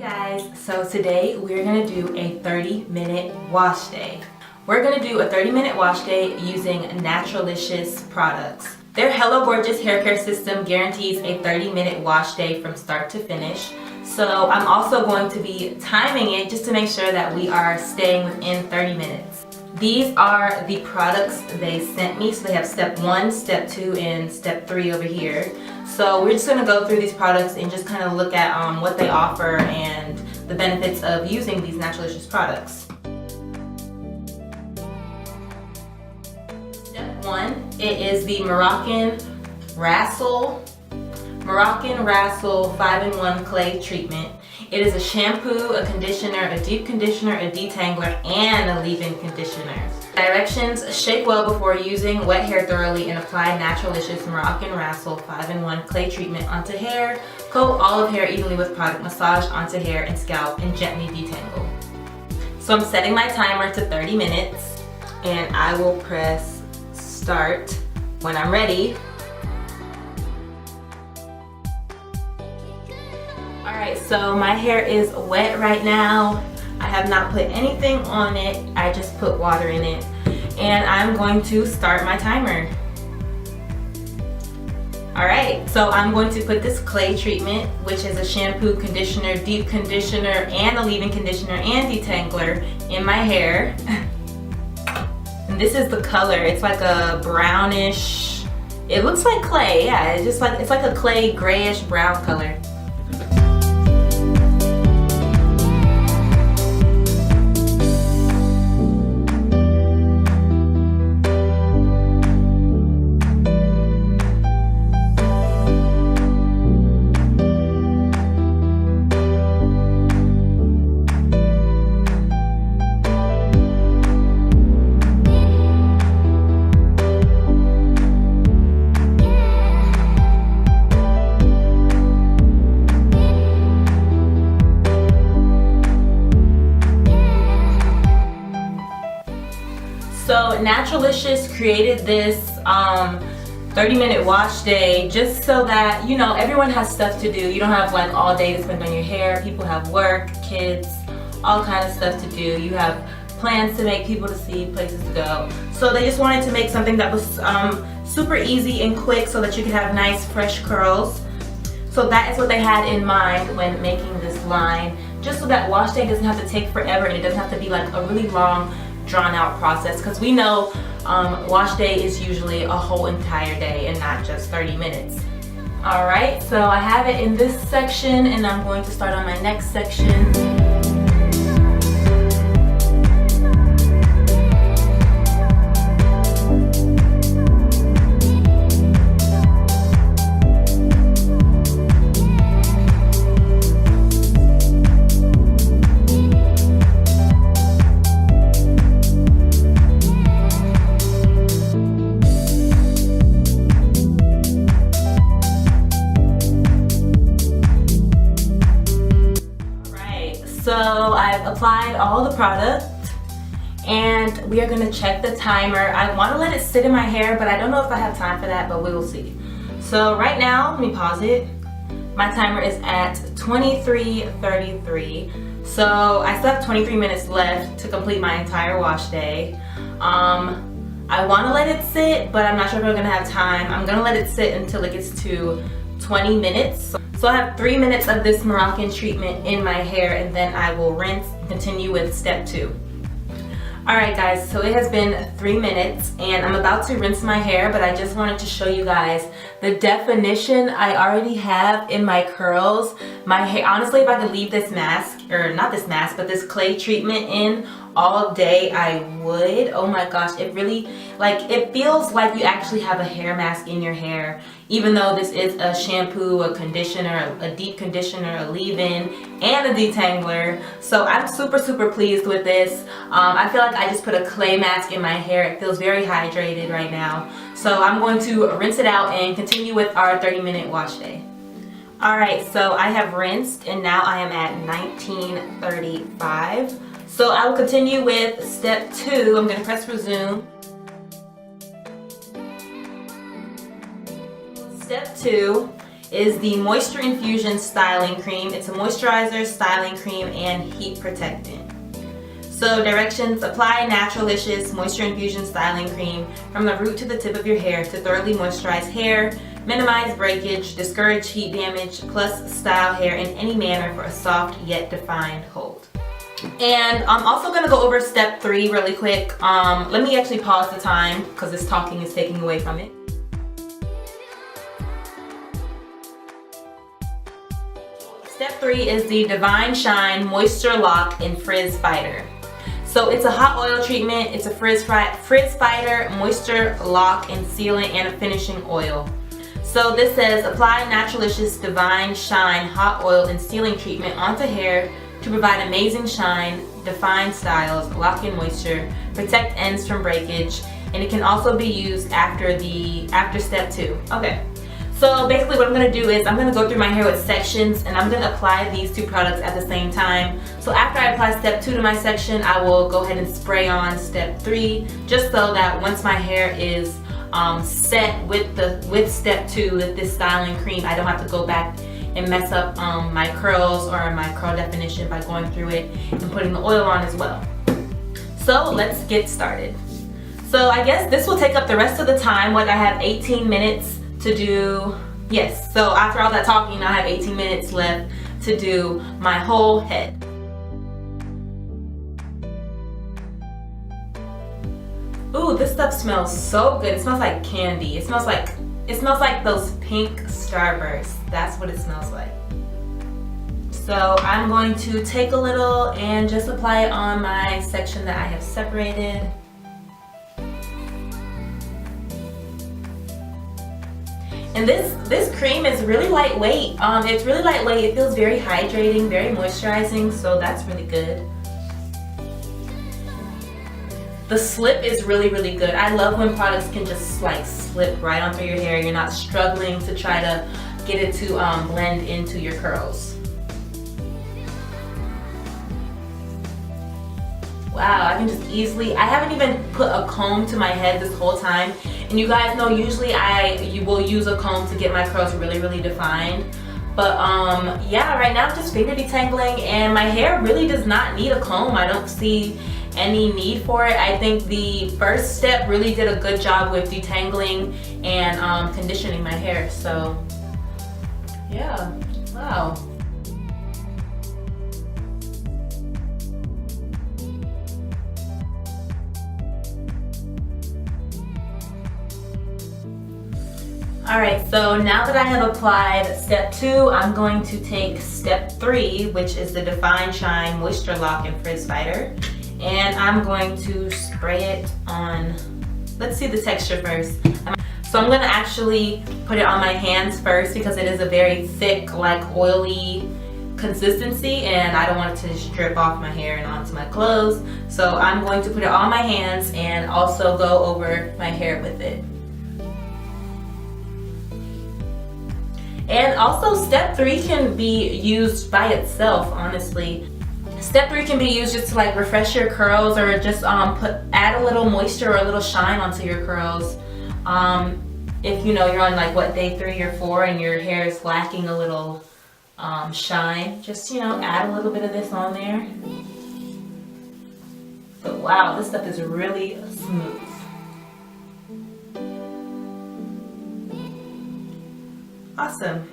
Guys, so today we're going to do a 30-minute wash day. We're going to do a 30-minute wash day using Naturalicious products. Their Hello Gorgeous hair care system guarantees a 30-minute wash day from start to finish. So I'm also going to be timing it just to make sure that we are staying within 30 minutes. These are the products they sent me. So they have step 1, step 2, and step 3 over here. So we're just going to go through these products and just kind of look at what they offer and the benefits of using these Naturalicious products. Step 1, it is the Moroccan Rassel 5-in-1 clay treatment. It is a shampoo, a conditioner, a deep conditioner, a detangler, and a leave-in conditioner. Directions: shake well before using, wet hair thoroughly, and apply Naturalicious Moroccan Rassel 5-in-1 clay treatment onto hair. Coat all of hair evenly with product, massage onto hair and scalp, and gently detangle. So I'm setting my timer to 30 minutes, and I will press start when I'm ready. Alright, so my hair is wet right now. I have not put anything on it. I just put water in it. And I'm going to start my timer. Alright, so I'm going to put this clay treatment, which is a shampoo, conditioner, deep conditioner, and a leave-in conditioner and detangler in my hair. And this is the color. It's like a brownish, it looks like clay, yeah, it's like a clay grayish brown color. So Naturalicious created this 30-minute wash day just so that, you know, everyone has stuff to do. You don't have like all day to spend on your hair. People have work, kids, all kind of stuff to do. You have plans to make, people to see, places to go. So they just wanted to make something that was super easy and quick so that you could have nice fresh curls. So that is what they had in mind when making this line, just so that wash day doesn't have to take forever and it doesn't have to be like a really long drawn out process, because we know wash day is usually a whole entire day and not just 30 minutes. Alright, so I have it in this section and I'm going to start on my next section. So I've applied all the product and we are going to check the timer. I want to let it sit in my hair, but I don't know if I have time for that, but we will see. So right now, let me pause it. My timer is at 23:33. So I still have 23 minutes left to complete my entire wash day. I want to let it sit, but I'm not sure if I'm going to have time. I'm going to let it sit until it gets to 20 minutes. So I have 3 minutes of this Moroccan treatment in my hair and then I will rinse and continue with step 2. Alright guys, so it has been 3 minutes and I'm about to rinse my hair, but I just wanted to show you guys the definition I already have in my curls. My hair, honestly, if I could leave this mask, or not this mask, but this clay treatment in all day, I would. Oh my gosh, it really, like, it feels like you actually have a hair mask in your hair, even though this is a shampoo, a conditioner, a deep conditioner, a leave-in, and a detangler. So I'm super pleased with this. I feel like I just put a clay mask in my hair. It feels very hydrated right now. So I'm going to rinse it out and continue with our 30-minute wash day. Alright, so I have rinsed and now I am at 19:35. So I will continue with step 2. I'm going to press resume. Step 2 is the Moisture Infusion Styling Cream. It's a moisturizer, styling cream, and heat protectant. So directions: apply Naturalicious Moisture Infusion Styling Cream from the root to the tip of your hair to thoroughly moisturize hair, minimize breakage, discourage heat damage, plus style hair in any manner for a soft yet defined hold. And I'm also going to go over step 3 really quick. Let me actually pause the time because this talking is taking away from it. Step 3 is the Divine Shine Moisture Lock and Frizz Fighter. So it's a hot oil treatment, it's a frizz fighter, moisture lock and sealant, and a finishing oil. So this says apply Naturalicious Divine Shine Hot Oil and Sealing Treatment onto hair to provide amazing shine, define styles, lock in moisture, protect ends from breakage, and it can also be used after step 2. Okay. So basically what I'm going to do is I'm going to go through my hair with sections, and I'm going to apply these 2 products at the same time. So after I apply step 2 to my section, I will go ahead and spray on step 3, just so that once my hair is set with step 2 with this styling cream, I don't have to go back and mess up my curls or my curl definition by going through it and putting the oil on as well. So let's get started. So I guess this will take up the rest of the time. I have 18 minutes to do. Yes, so after all that talking, I have 18 minutes left to do my whole head. Ooh, this stuff smells so good. It smells like candy. It smells like those pink Starbursts. That's what it smells like. So I'm going to take a little and just apply it on my section that I have separated. And this cream is really lightweight. It's really lightweight. It feels very hydrating, very moisturizing, so that's really good. The slip is really, really good. I love when products can just like slip right onto your hair. You're not struggling to try to get it to blend into your curls. Wow, I can just easily, I haven't even put a comb to my head this whole time. And you guys know usually you will use a comb to get my curls really, really defined. But yeah, right now I'm just finger detangling, and my hair really does not need a comb. I don't see any need for it. I think the first step really did a good job with detangling and conditioning my hair. So yeah, wow. Alright, so now that I have applied step 2, I'm going to take step 3, which is the Divine Shine Moisture Lock and Frizz Fighter, and I'm going to spray it on. Let's see the texture first. So I'm going to actually put it on my hands first because it is a very thick, like oily consistency, and I don't want it to just drip off my hair and onto my clothes. So I'm going to put it on my hands and also go over my hair with it. And also step 3 can be used by itself, honestly. Step 3 can be used just to like refresh your curls, or just add a little moisture or a little shine onto your curls. If you know you're on like what, day 3 or 4 and your hair is lacking a little shine, just add a little bit of this on there. But wow, this stuff is really smooth. Awesome.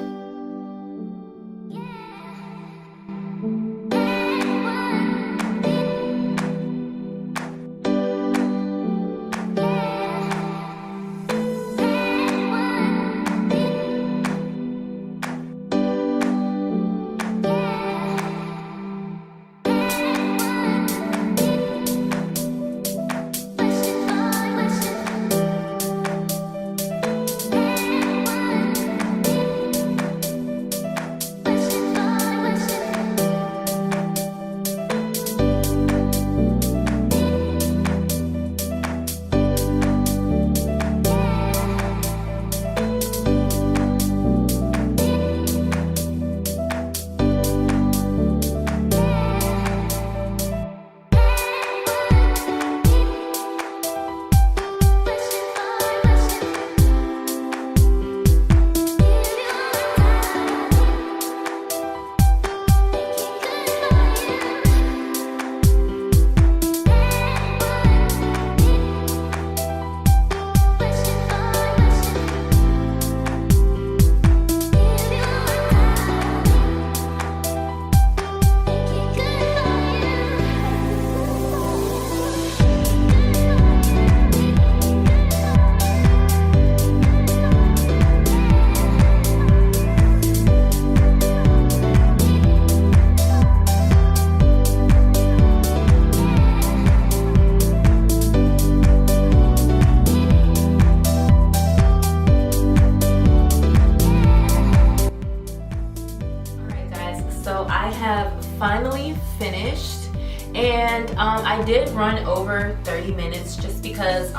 so I have finally finished, and I did run over 30 minutes just because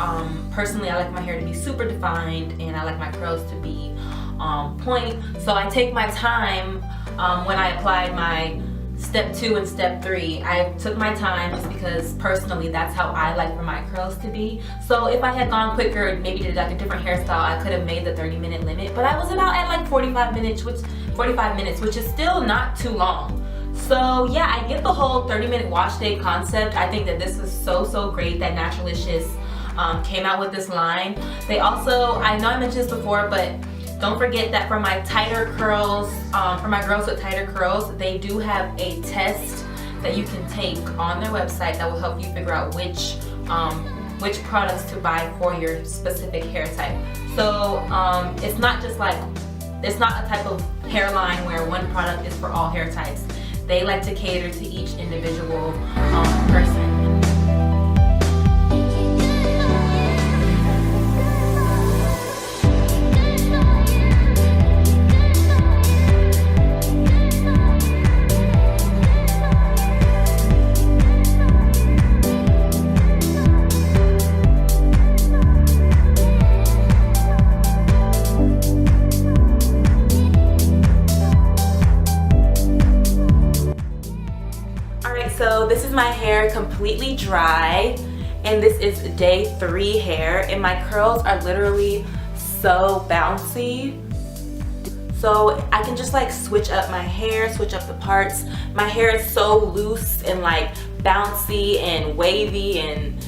personally I like my hair to be super defined and I like my curls to be on point. So I take my time when I applied my step 2 and step 3. I took my time just because personally that's how I like for my curls to be. So if I had gone quicker, maybe did like a different hairstyle, I could have made the 30-minute limit, but I was about at like 45 minutes, which is still not too long. So yeah, I get the whole 30-minute wash day concept. I think that this is so great that Naturalicious came out with this line. They also, I know I mentioned this before, but don't forget that for my tighter curls, for my girls with tighter curls, they do have a test that you can take on their website that will help you figure out which products to buy for your specific hair type. So it's not just like, it's not a type of hairline where one product is for all hair types. They like to cater to each individual person. So this is my hair completely dry, and this is day 3 hair, and my curls are literally so bouncy. So I can just like switch up my hair, switch up the parts. My hair is so loose and like bouncy and wavy, and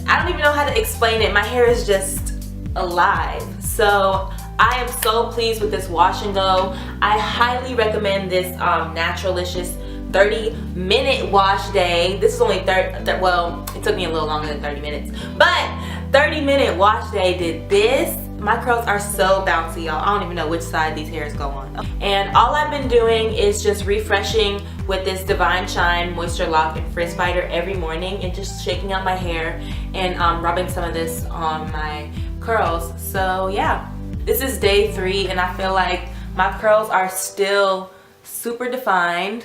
I don't even know how to explain it. My hair is just alive. So I am so pleased with this wash and go. I highly recommend this Naturalicious 30-minute wash day. This is only well, it took me a little longer than 30 minutes, but 30-minute wash day did this. My curls are so bouncy, y'all. I don't even know which side these hairs go on. And all I've been doing is just refreshing with this Divine Shine Moisture Lock and Frizz Fighter every morning, and just shaking out my hair and rubbing some of this on my curls. So yeah, this is day 3, and I feel like my curls are still super defined.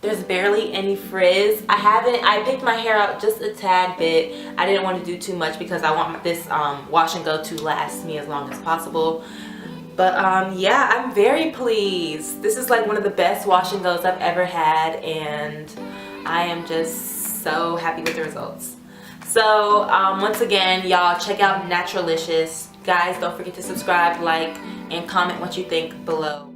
There's barely any frizz. I picked my hair out just a tad bit. I didn't want to do too much because I want this wash and go to last me as long as possible. But yeah, I'm very pleased. This is like one of the best wash and goes I've ever had, and I am just so happy with the results. So once again, y'all check out Naturalicious. Guys, don't forget to subscribe, like, and comment what you think below.